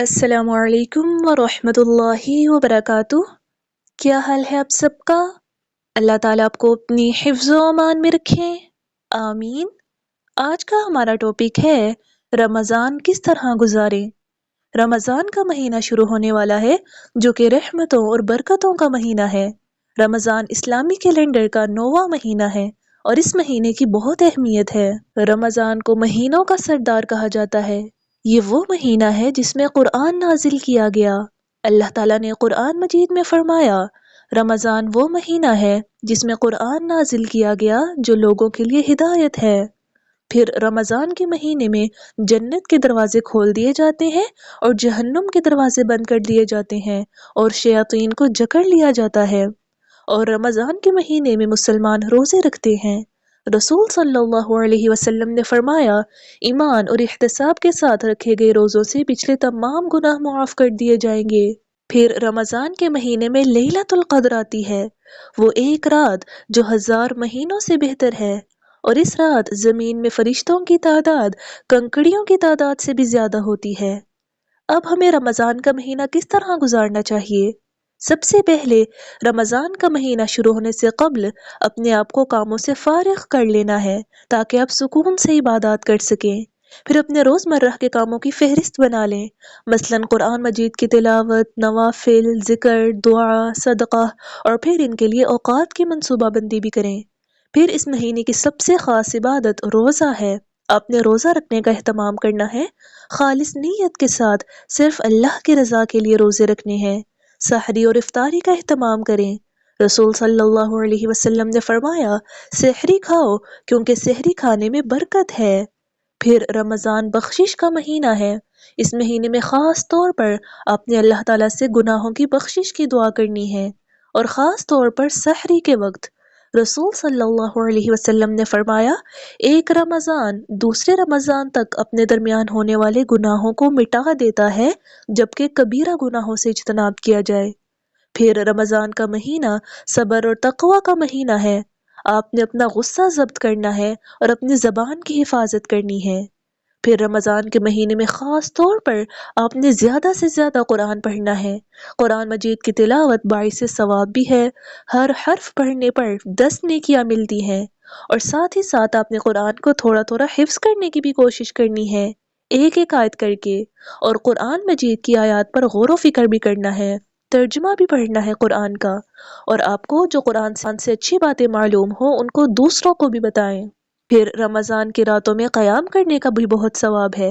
السلام علیکم ورحمۃ اللہ وبرکاتہ۔ کیا حال ہے آپ سب کا؟ اللہ تعالیٰ آپ کو اپنی حفظ و امان میں رکھیں، آمین۔ آج کا ہمارا ٹاپک ہے رمضان کس طرح گزاریں۔ رمضان کا مہینہ شروع ہونے والا ہے جو کہ رحمتوں اور برکتوں کا مہینہ ہے۔ رمضان اسلامی کیلنڈر کا 9واں مہینہ ہے اور اس مہینے کی بہت اہمیت ہے۔ رمضان کو مہینوں کا سردار کہا جاتا ہے۔ یہ وہ مہینہ ہے جس میں قرآن نازل کیا گیا۔ اللہ تعالیٰ نے قرآن مجید میں فرمایا، رمضان وہ مہینہ ہے جس میں قرآن نازل کیا گیا جو لوگوں کے لیے ہدایت ہے۔ پھر رمضان کے مہینے میں جنت کے دروازے کھول دیے جاتے ہیں اور جہنم کے دروازے بند کر دیے جاتے ہیں اور شیاطین کو جکڑ لیا جاتا ہے۔ اور رمضان کے مہینے میں مسلمان روزے رکھتے ہیں۔ رسول صلی اللہ علیہ وسلم نے فرمایا، ایمان اور احتساب کے ساتھ رکھے گئے روزوں سے پچھلے تمام گناہ معاف کر دیے جائیں گے۔ پھر رمضان کے مہینے میں لیلۃ القدر آتی ہے، وہ ایک رات جو 1000 مہینوں سے بہتر ہے، اور اس رات زمین میں فرشتوں کی تعداد کنکڑیوں کی تعداد سے بھی زیادہ ہوتی ہے۔ اب ہمیں رمضان کا مہینہ کس طرح گزارنا چاہیے؟ سب سے پہلے رمضان کا مہینہ شروع ہونے سے قبل اپنے آپ کو کاموں سے فارغ کر لینا ہے تاکہ آپ سکون سے عبادات کر سکیں۔ پھر اپنے روزمرہ کے کاموں کی فہرست بنا لیں، مثلاً قرآن مجید کی تلاوت، نوافل، ذکر، دعا، صدقہ، اور پھر ان کے لیے اوقات کی منصوبہ بندی بھی کریں۔ پھر اس مہینے کی سب سے خاص عبادت روزہ ہے۔ آپ نے روزہ رکھنے کا اہتمام کرنا ہے، خالص نیت کے ساتھ صرف اللہ کی رضا کے لیے روزے رکھنے ہیں۔ سحری اور افطاری کا اہتمام کریں۔ رسول صلی اللہ علیہ وسلم نے فرمایا، سحری کھاؤ کیونکہ سحری کھانے میں برکت ہے۔ پھر رمضان بخشش کا مہینہ ہے۔ اس مہینے میں خاص طور پر آپ نے اللہ تعالیٰ سے گناہوں کی بخشش کی دعا کرنی ہے، اور خاص طور پر سحری کے وقت۔ رسول صلی اللہ علیہ وسلم نے فرمایا، ایک رمضان دوسرے رمضان تک اپنے درمیان ہونے والے گناہوں کو مٹا دیتا ہے جبکہ کبیرہ گناہوں سے اجتناب کیا جائے۔ پھر رمضان کا مہینہ صبر اور تقوی کا مہینہ ہے۔ آپ نے اپنا غصہ ضبط کرنا ہے اور اپنی زبان کی حفاظت کرنی ہے۔ پھر رمضان کے مہینے میں خاص طور پر آپ نے زیادہ سے زیادہ قرآن پڑھنا ہے۔ قرآن مجید کی تلاوت باعث ثواب بھی ہے، ہر حرف پڑھنے پر 10 نیکیاں ملتی ہیں، اور ساتھ ہی ساتھ آپ نے قرآن کو تھوڑا تھوڑا حفظ کرنے کی بھی کوشش کرنی ہے، ایک ایک آیت کر کے، اور قرآن مجید کی آیات پر غور و فکر بھی کرنا ہے، ترجمہ بھی پڑھنا ہے قرآن کا، اور آپ کو جو قرآن سے اچھی باتیں معلوم ہو ان کو دوسروں کو بھی بتائیں۔ پھر رمضان کی راتوں میں قیام کرنے کا بھی بہت ثواب ہے۔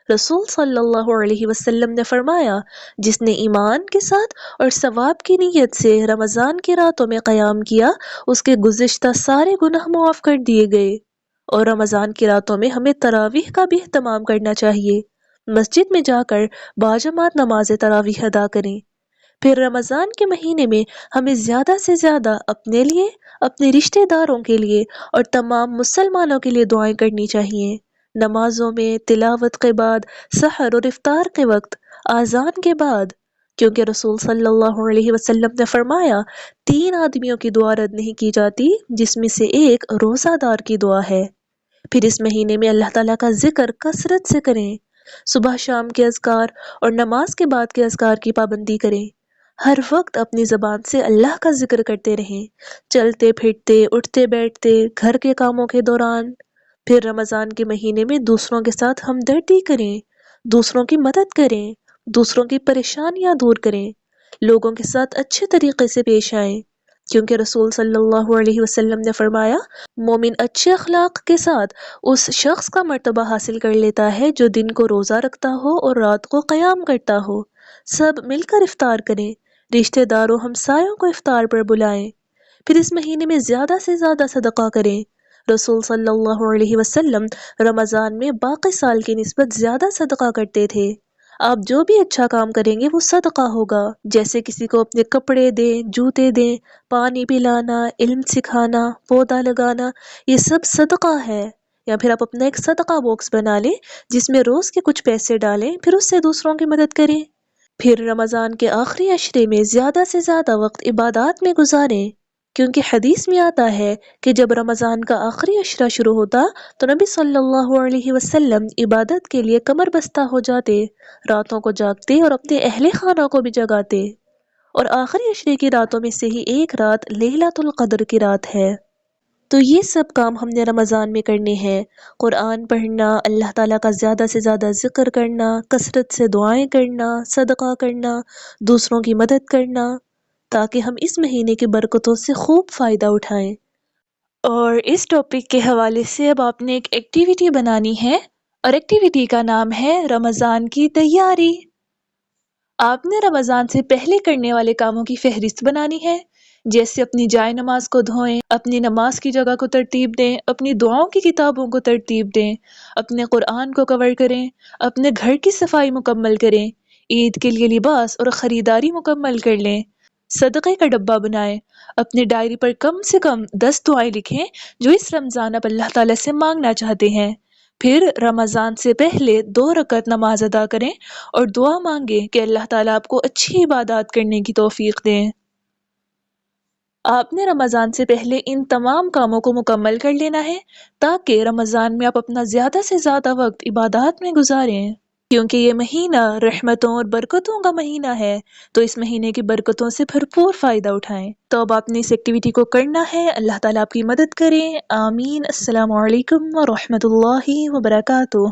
رسول صلی اللہ علیہ وسلم نے فرمایا، جس نے ایمان کے ساتھ اور ثواب کی نیت سے رمضان کی راتوں میں قیام کیا، اس کے گزشتہ سارے گناہ معاف کر دیے گئے۔ اور رمضان کی راتوں میں ہمیں تراویح کا بھی اہتمام کرنا چاہیے، مسجد میں جا کر باجماعت نماز تراویح ادا کریں۔ پھر رمضان کے مہینے میں ہمیں زیادہ سے زیادہ اپنے لیے، اپنے رشتہ داروں کے لیے اور تمام مسلمانوں کے لیے دعائیں کرنی چاہیے، نمازوں میں، تلاوت کے بعد، سحر اور افطار کے وقت، اذان کے بعد، کیونکہ رسول صلی اللہ علیہ وسلم نے فرمایا، 3 آدمیوں کی دعا رد نہیں کی جاتی جس میں سے ایک روزہ دار کی دعا ہے۔ پھر اس مہینے میں اللہ تعالیٰ کا ذکر کثرت سے کریں، صبح شام کے اذکار اور نماز کے بعد کے اذکار کی پابندی کریں، ہر وقت اپنی زبان سے اللہ کا ذکر کرتے رہیں، چلتے پھرتے، اٹھتے بیٹھتے، گھر کے کاموں کے دوران۔ پھر رمضان کے مہینے میں دوسروں کے ساتھ ہمدردی کریں، دوسروں کی مدد کریں، دوسروں کی پریشانیاں دور کریں، لوگوں کے ساتھ اچھے طریقے سے پیش آئیں، کیونکہ رسول صلی اللہ علیہ وسلم نے فرمایا، مومن اچھے اخلاق کے ساتھ اس شخص کا مرتبہ حاصل کر لیتا ہے جو دن کو روزہ رکھتا ہو اور رات کو قیام کرتا ہو۔ سب مل کر افطار کریں، رشتہ داروں ہمسایوں کو افطار پر بلائیں۔ پھر اس مہینے میں زیادہ سے زیادہ صدقہ کریں۔ رسول صلی اللہ علیہ وسلم رمضان میں باقی سال کی نسبت زیادہ صدقہ کرتے تھے۔ آپ جو بھی اچھا کام کریں گے وہ صدقہ ہوگا، جیسے کسی کو اپنے کپڑے دیں، جوتے دیں، پانی پلانا، علم سکھانا، پودا لگانا، یہ سب صدقہ ہے۔ یا پھر آپ اپنا ایک صدقہ باکس بنا لیں جس میں روز کے کچھ پیسے ڈالیں، پھر اس سے دوسروں کی مدد کریں۔ پھر رمضان کے آخری عشرے میں زیادہ سے زیادہ وقت عبادات میں گزاریں، کیونکہ حدیث میں آتا ہے کہ جب رمضان کا آخری عشرہ شروع ہوتا تو نبی صلی اللہ علیہ وسلم عبادت کے لیے کمر بستہ ہو جاتے، راتوں کو جاگتے اور اپنے اہل خانہ کو بھی جگاتے، اور آخری عشرے کی راتوں میں سے ہی ایک رات لیلۃ القدر کی رات ہے۔ تو یہ سب کام ہم نے رمضان میں کرنے ہیں، قرآن پڑھنا، اللہ تعالیٰ کا زیادہ سے زیادہ ذکر کرنا، کثرت سے دعائیں کرنا، صدقہ کرنا، دوسروں کی مدد کرنا، تاکہ ہم اس مہینے کی برکتوں سے خوب فائدہ اٹھائیں۔ اور اس ٹاپک کے حوالے سے اب آپ نے ایک ایکٹیویٹی بنانی ہے، اور ایکٹیویٹی کا نام ہے رمضان کی تیاری۔ آپ نے رمضان سے پہلے کرنے والے کاموں کی فہرست بنانی ہے، جیسے اپنی جائے نماز کو دھوئیں، اپنی نماز کی جگہ کو ترتیب دیں، اپنی دعاؤں کی کتابوں کو ترتیب دیں، اپنے قرآن کو کور کریں، اپنے گھر کی صفائی مکمل کریں، عید کے لیے لباس اور خریداری مکمل کر لیں، صدقے کا ڈبہ بنائیں، اپنی ڈائری پر کم سے کم 10 دعائیں لکھیں جو اس رمضان آپ اللہ تعالیٰ سے مانگنا چاہتے ہیں۔ پھر رمضان سے پہلے 2 رکعت نماز ادا کریں اور دعا مانگیں کہ اللہ تعالیٰ آپ کو اچھی عبادات کرنے کی توفیق دیں۔ آپ نے رمضان سے پہلے ان تمام کاموں کو مکمل کر لینا ہے تاکہ رمضان میں آپ اپنا زیادہ سے زیادہ وقت عبادات میں گزاریں، کیونکہ یہ مہینہ رحمتوں اور برکتوں کا مہینہ ہے، تو اس مہینے کی برکتوں سے بھرپور فائدہ اٹھائیں۔ تو اب آپ نے اس ایکٹیویٹی کو کرنا ہے، اللہ تعالیٰ آپ کی مدد کریں، آمین۔ السلام علیکم ورحمۃ اللہ وبرکاتہ۔